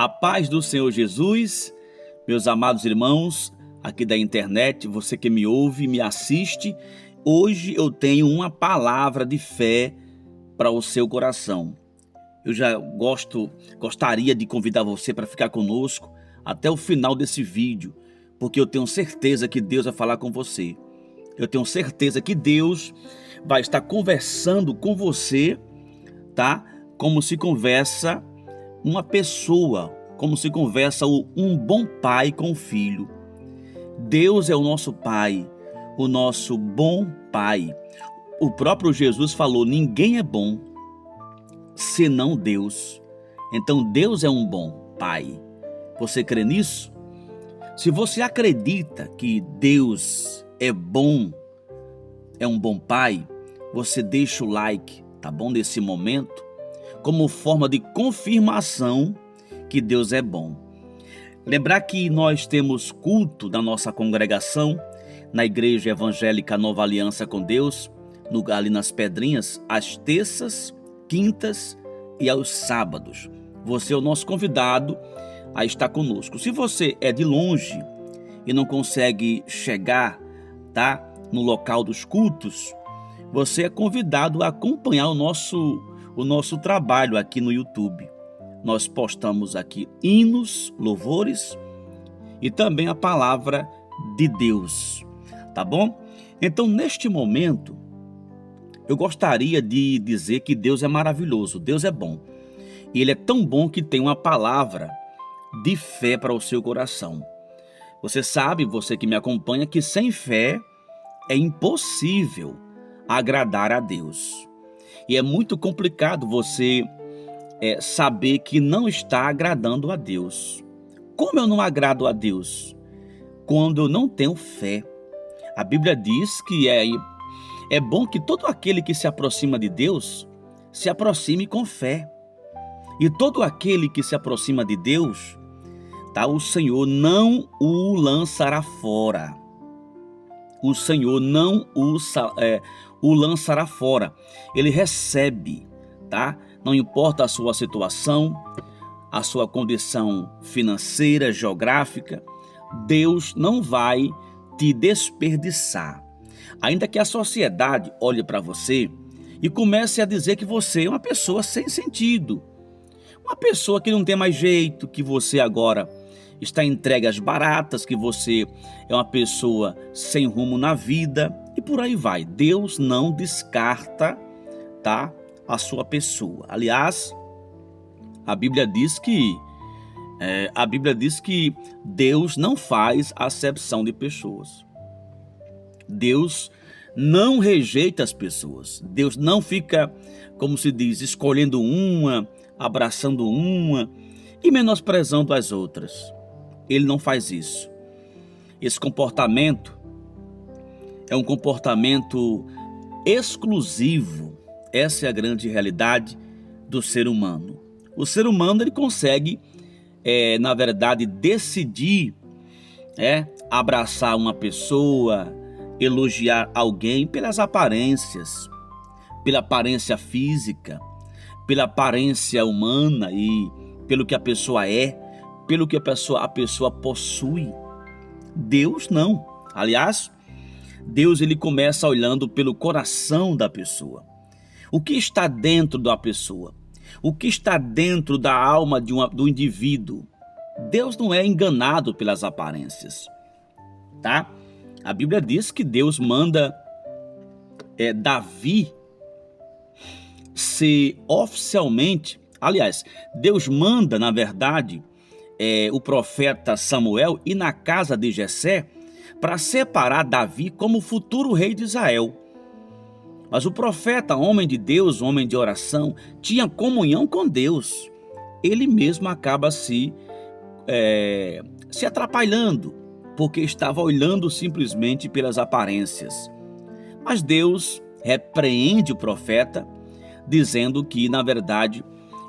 A paz do Senhor Jesus, meus amados irmãos, aqui da internet, você que me ouve, me assiste, hoje eu tenho uma palavra de fé para o seu coração. Eu já gostaria de convidar você para ficar conosco até o final desse vídeo, porque eu tenho certeza que Deus vai falar com você. Eu tenho certeza que Deus vai estar conversando com você, tá? Como se conversa uma pessoa, como se conversa um bom pai com o filho. Deus é o nosso pai, o nosso bom pai. O próprio Jesus falou: ninguém é bom senão Deus. Então Deus é um bom pai. Você crê nisso? Se você acredita que Deus é bom, é um bom pai, você deixa o like, tá bom? Nesse momento, como forma de confirmação que Deus é bom. Lembrar que nós temos culto da nossa congregação na Igreja Evangélica Nova Aliança com Deus, ali nas Pedrinhas, às terças, quintas e aos sábados. Você é o nosso convidado a estar conosco. Se você é de longe e não consegue chegar, tá, no local dos cultos, você é convidado a acompanhar o nosso trabalho aqui no YouTube. Nós postamos aqui hinos, louvores e também a palavra de Deus, tá bom? Então, neste momento, eu gostaria de dizer que Deus é maravilhoso, Deus é bom. E Ele é tão bom que tem uma palavra de fé para o seu coração. Você sabe, você que me acompanha, que sem fé é impossível agradar a Deus. E é muito complicado você saber que não está agradando a Deus. Como eu não agrado a Deus? Quando eu não tenho fé. A Bíblia diz que é bom que todo aquele que se aproxima de Deus se aproxime com fé. E todo aquele que se aproxima de Deus, tá, o Senhor não o lançará fora. O Senhor não o lançará fora. Ele recebe, tá? Não importa a sua situação, a sua condição financeira, geográfica, Deus não vai te desperdiçar. Ainda que a sociedade olhe para você e comece a dizer que você é uma pessoa sem sentido, uma pessoa que não tem mais jeito, que você agora está entregue às baratas, que você é uma pessoa sem rumo na vida e por aí vai. Deus não descarta, tá, a sua pessoa. Aliás, a Bíblia diz que Deus não faz acepção de pessoas. Deus não rejeita as pessoas. Deus não fica, como se diz, escolhendo uma, abraçando uma e menosprezando as outras. Ele não faz isso. Esse comportamento é um comportamento exclusivo. Essa é a grande realidade do ser humano. O ser humano, ele consegue, na verdade, decidir, abraçar uma pessoa, elogiar alguém pelas aparências, pela aparência física, pela aparência humana e pelo que a pessoa é, pelo que a pessoa possui. Deus não. Aliás, Deus, ele começa olhando pelo coração da pessoa. O que está dentro da pessoa? O que está dentro da alma do indivíduo? Deus não é enganado pelas aparências, tá? A Bíblia diz que Deus manda Davi ser oficialmente, aliás, Deus manda, na verdade, o profeta Samuel ir na casa de Jessé para separar Davi como futuro rei de Israel. Mas o profeta, homem de Deus, homem de oração, tinha comunhão com Deus. Ele mesmo acaba se atrapalhando, porque estava olhando simplesmente pelas aparências. Mas Deus repreende o profeta, dizendo que, na verdade,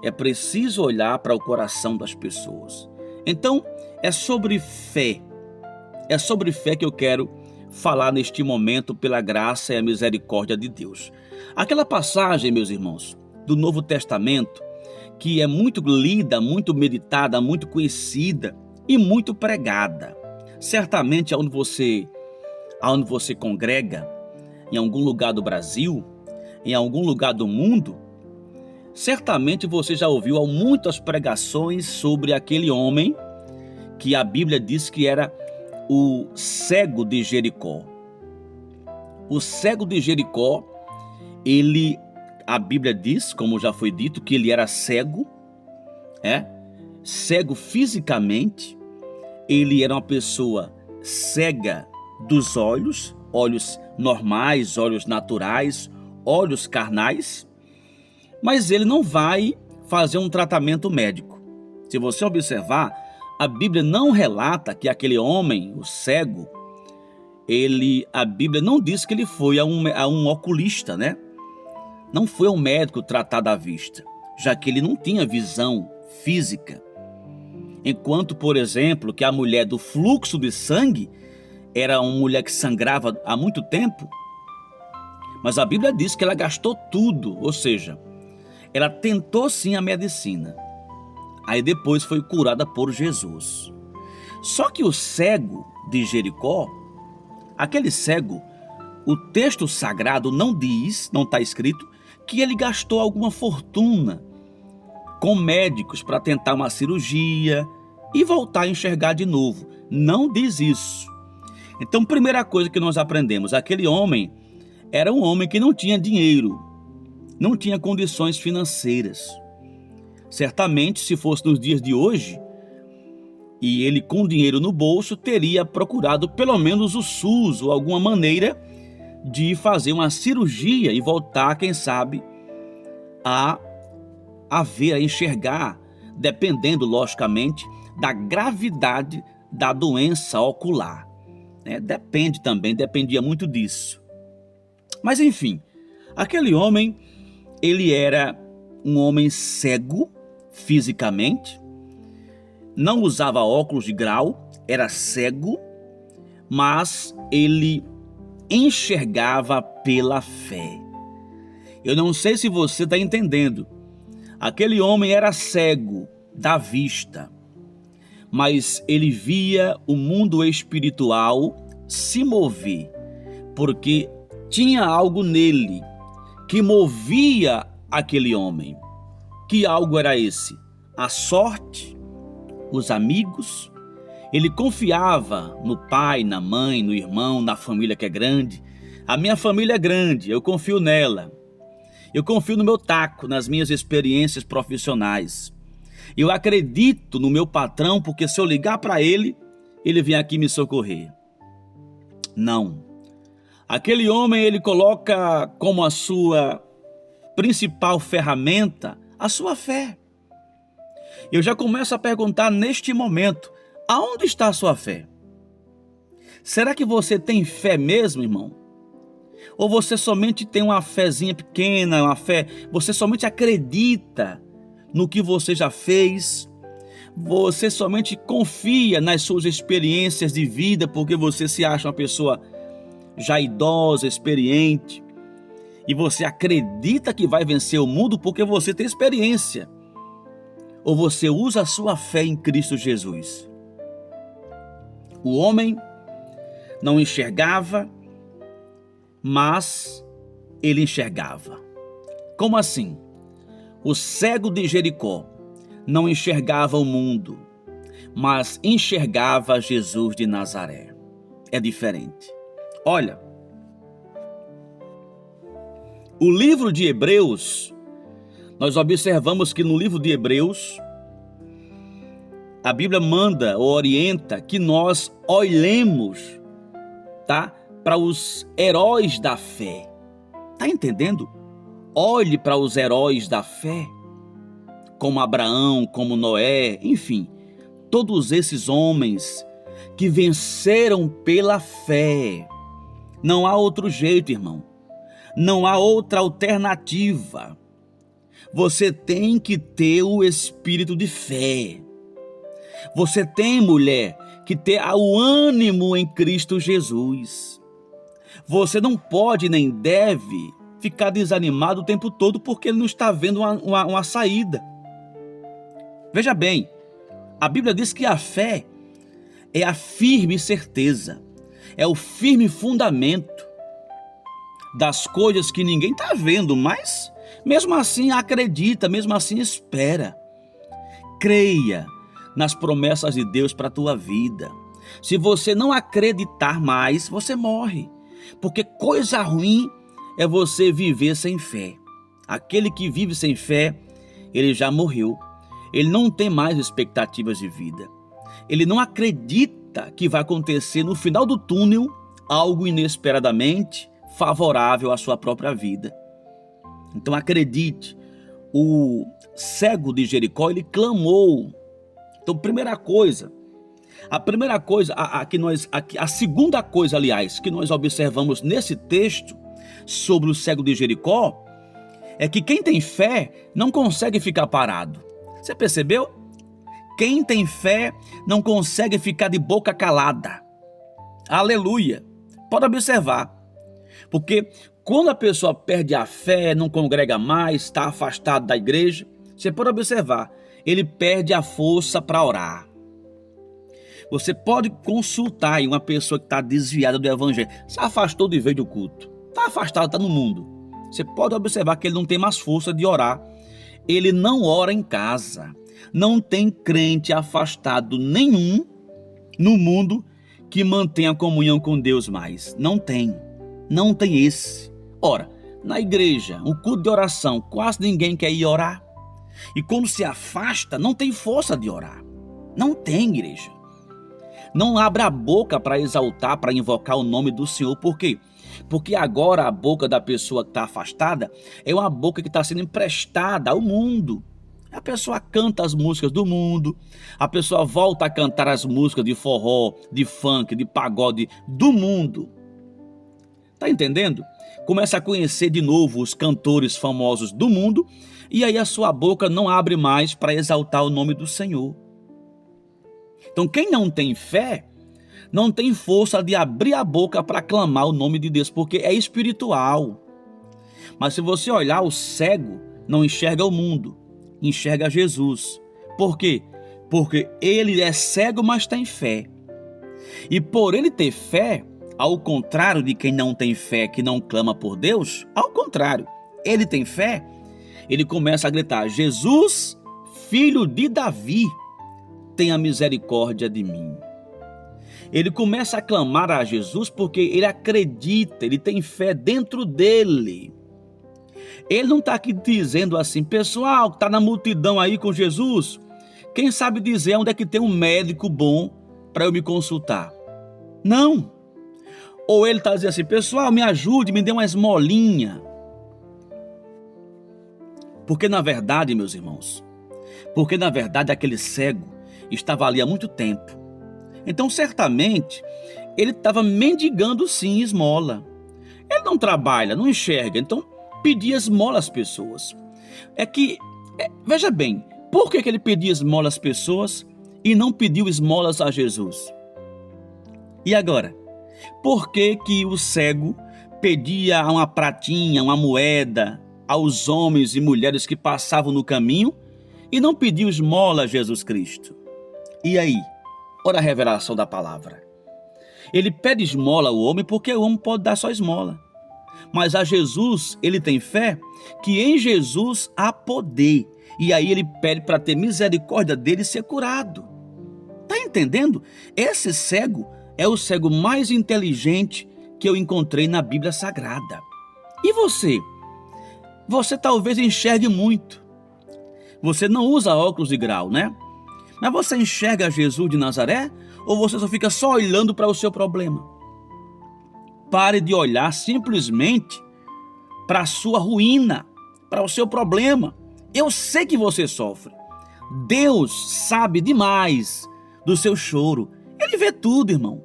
é preciso olhar para o coração das pessoas. Então, é sobre fé. É sobre fé que eu quero falar neste momento, pela graça e a misericórdia de Deus. Aquela passagem, meus irmãos, do Novo Testamento, que é muito lida, muito meditada, muito conhecida e muito pregada. Certamente aonde você congrega, em algum lugar do Brasil, em algum lugar do mundo, certamente você já ouviu muitas pregações sobre aquele homem que a Bíblia diz que era o cego de Jericó. O cego de Jericó, a Bíblia diz, como já foi dito, que ele era cego, cego fisicamente. Ele era uma pessoa cega dos olhos, olhos normais, olhos naturais, olhos carnais, mas ele não vai fazer um tratamento médico. Se você observar, a Bíblia não relata que aquele homem, o cego, a Bíblia não diz que ele foi a um oculista, né? Não foi um médico tratar da vista, já que ele não tinha visão física. Enquanto, por exemplo, que a mulher do fluxo de sangue era uma mulher que sangrava há muito tempo, mas a Bíblia diz que ela gastou tudo, ou seja, ela tentou sim a medicina. Aí depois foi curada por Jesus. Só que o cego de Jericó, aquele cego, o texto sagrado não diz, não está escrito, que ele gastou alguma fortuna com médicos para tentar uma cirurgia e voltar a enxergar de novo. Não diz isso. Então, primeira coisa que nós aprendemos, aquele homem era um homem que não tinha dinheiro, não tinha condições financeiras. Certamente, se fosse nos dias de hoje, e ele com dinheiro no bolso, teria procurado pelo menos o SUS ou alguma maneira de fazer uma cirurgia e voltar, quem sabe, a ver, a enxergar, dependendo, logicamente, da gravidade da doença ocular. Dependia muito disso. Mas enfim, aquele homem, ele era um homem cego fisicamente, não usava óculos de grau, era cego, mas ele enxergava pela fé. Eu não sei se você está entendendo. Aquele homem era cego da vista, mas ele via o mundo espiritual se mover, porque tinha algo nele que movia aquele homem. Que algo era esse? A sorte, os amigos. Ele confiava no pai, na mãe, no irmão, na família que é grande. A minha família é grande, eu confio nela. Eu confio no meu taco, nas minhas experiências profissionais. Eu acredito no meu patrão, porque se eu ligar para ele, ele vem aqui me socorrer. Não. Aquele homem, ele coloca como a sua principal ferramenta a sua fé. Eu já começo a perguntar neste momento, aonde está a sua fé? Será que você tem fé mesmo, irmão? Ou você somente tem uma fezinha pequena, você somente acredita no que você já fez? Você somente confia nas suas experiências de vida porque você se acha uma pessoa já idosa, experiente, e você acredita que vai vencer o mundo porque você tem experiência? Ou você usa a sua fé em Cristo Jesus? O homem não enxergava, mas ele enxergava. Como assim? O cego de Jericó não enxergava o mundo, mas enxergava Jesus de Nazaré. É diferente. Olha, o livro de Hebreus, nós observamos que no livro de Hebreus, a Bíblia manda ou orienta que nós olhemos, para os heróis da fé. Está entendendo? Olhe para os heróis da fé, como Abraão, como Noé, enfim, todos esses homens que venceram pela fé. Não há outro jeito, irmão. Não há outra alternativa. Você tem que ter o espírito de fé. Você tem, mulher, que ter o ânimo em Cristo Jesus. Você não pode nem deve ficar desanimado o tempo todo porque ele não está vendo uma saída. Veja bem, a Bíblia diz que a fé é a firme certeza, é o firme fundamento das coisas que ninguém está vendo, mas mesmo assim acredita, mesmo assim espera. Creia nas promessas de Deus para a tua vida. Se você não acreditar mais, você morre, porque coisa ruim é você viver sem fé. Aquele que vive sem fé, ele já morreu, ele não tem mais expectativas de vida, ele não acredita que vai acontecer no final do túnel algo inesperadamente favorável à sua própria vida. Então acredite, o cego de Jericó, ele clamou. Então a segunda coisa, aliás, que nós observamos nesse texto sobre o cego de Jericó, é que quem tem fé não consegue ficar parado. Você percebeu? Quem tem fé não consegue ficar de boca calada. Aleluia! Pode observar, porque quando a pessoa perde a fé, não congrega mais, está afastado da igreja, você pode observar, ele perde a força para orar. Você pode consultar uma pessoa que está desviada do evangelho, se afastou de vez do culto, está afastado, está no mundo. Você pode observar que ele não tem mais força de orar. Ele não ora em casa. Não tem crente afastado nenhum no mundo que mantenha comunhão com Deus mais. Não tem esse. Ora, na igreja, um culto de oração, quase ninguém quer ir orar. E quando se afasta, não tem força de orar. Não tem, igreja. Não abre a boca para exaltar, para invocar o nome do Senhor. Por quê? Porque agora a boca da pessoa que está afastada é uma boca que está sendo emprestada ao mundo. A pessoa canta as músicas do mundo, a pessoa volta a cantar as músicas de forró, de funk, de pagode do mundo. Está entendendo? Começa a conhecer de novo os cantores famosos do mundo e aí a sua boca não abre mais para exaltar o nome do Senhor. Então quem não tem fé, não tem força de abrir a boca para clamar o nome de Deus, porque é espiritual. Mas se você olhar, o cego não enxerga o mundo, enxerga Jesus. Por quê? Porque ele é cego, mas tem fé. E por ele ter fé, ao contrário de quem não tem fé, que não clama por Deus, ao contrário, ele tem fé, ele começa a gritar: Jesus, filho de Davi, tenha misericórdia de mim. Ele começa a clamar a Jesus porque ele acredita, ele tem fé dentro dele. Ele não está aqui dizendo assim: pessoal que está na multidão aí com Jesus, quem sabe dizer onde é que tem um médico bom para eu me consultar? Não. Ou ele está dizendo assim: pessoal, me ajude, me dê uma esmolinha. Porque na verdade, meus irmãos, aquele cego estava ali há muito tempo. Então, certamente, ele estava mendigando sim esmola. Ele não trabalha, não enxerga, então pedia esmola às pessoas. Veja bem, por que ele pedia esmola às pessoas e não pediu esmolas a Jesus? E agora, por que o cego pedia uma pratinha, uma moeda aos homens e mulheres que passavam no caminho e não pediu esmola a Jesus Cristo? E aí? Olha a revelação da palavra. Ele pede esmola ao homem porque o homem pode dar só esmola. Mas a Jesus, ele tem fé que em Jesus há poder. E aí ele pede para ter misericórdia dele e ser curado. Está entendendo? Esse cego é o cego mais inteligente que eu encontrei na Bíblia Sagrada. E você? Você talvez enxergue muito. Você não usa óculos de grau, né? Mas você enxerga Jesus de Nazaré ou você só fica olhando para o seu problema? Pare de olhar simplesmente para a sua ruína, para o seu problema. Eu sei que você sofre. Deus sabe demais do seu choro. Ele vê tudo, irmão.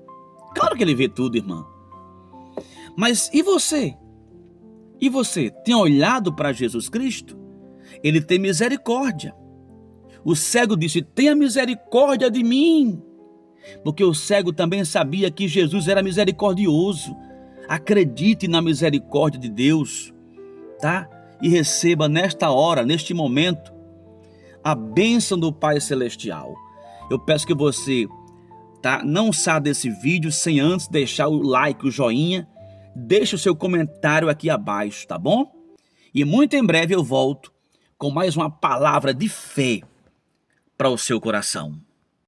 Claro que ele vê tudo, irmã. Mas e você? E você tem olhado para Jesus Cristo? Ele tem misericórdia. O cego disse: tenha misericórdia de mim. Porque o cego também sabia que Jesus era misericordioso. Acredite na misericórdia de Deus, tá? E receba nesta hora, neste momento, a bênção do Pai Celestial. Eu peço que você não saia desse vídeo sem antes deixar o like, o joinha, deixe o seu comentário aqui abaixo, tá bom? E muito em breve eu volto com mais uma palavra de fé para o seu coração.